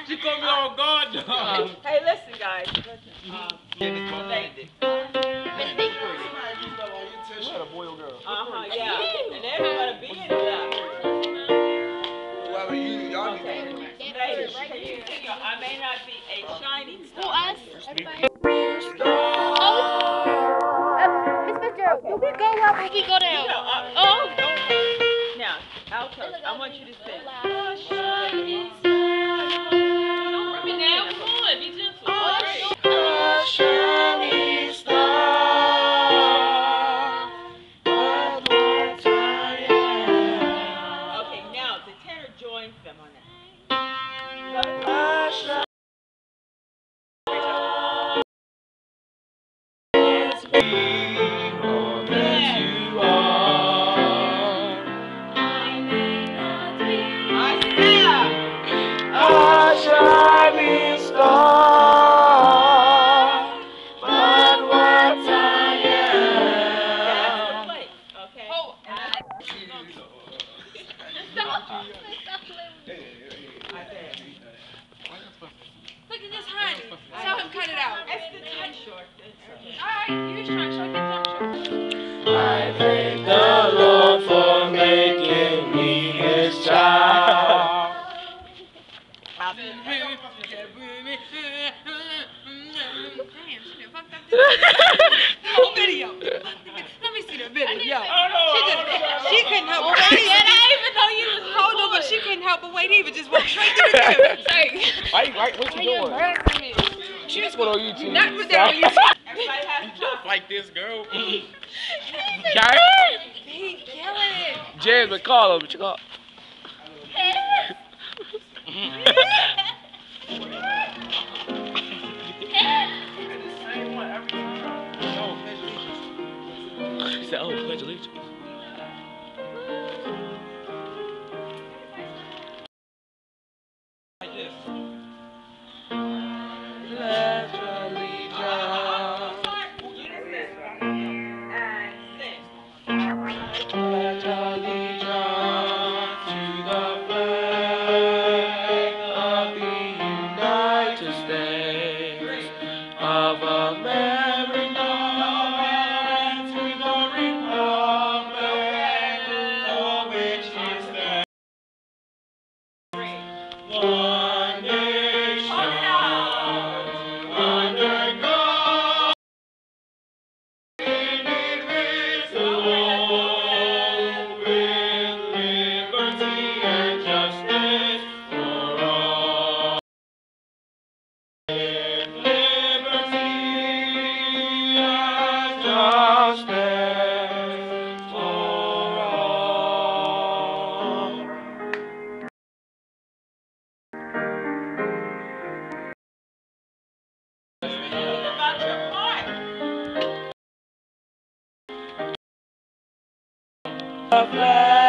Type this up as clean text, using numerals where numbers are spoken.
She caught me on guard, dog. Hey, listen, guys. Yeah. And everybody be in that. Whoever y'all need to. Ladies, can you figure I may not be a shining star. Who us? Everybody. Miss Fitzgerald, do we go up or we go down? Oh. Now, alto, I want you to sing. Bring me down. Come on, be gentle. Shining star. Okay, now the tenor joins them on that. Shining star, but what I am. Okay. Look at this honey. Tell him cut it out. That's the tight short. Alright, you was trying to show your jump short. I thank the Lord for making me His child. Damn, she done fucked up this whole video. Let me see the video. She couldn't help but wait. I didn't even know you was hold on, but she couldn't help but wait either. Just walked straight to the camera. What you doing? She just went on YouTube. Not put that on YouTube. Everybody has to Like this, girl. He killing it. Jasmine, call him. What you call? He said, "Oh, pledge allegiance." Like this. Pledge allegiance. Pledge allegiance to the flag of the United States of America and to the republic for which it stands, one nation under God, indivisible, with liberty and justice for all. Liberty and justice for all. about your part. The flag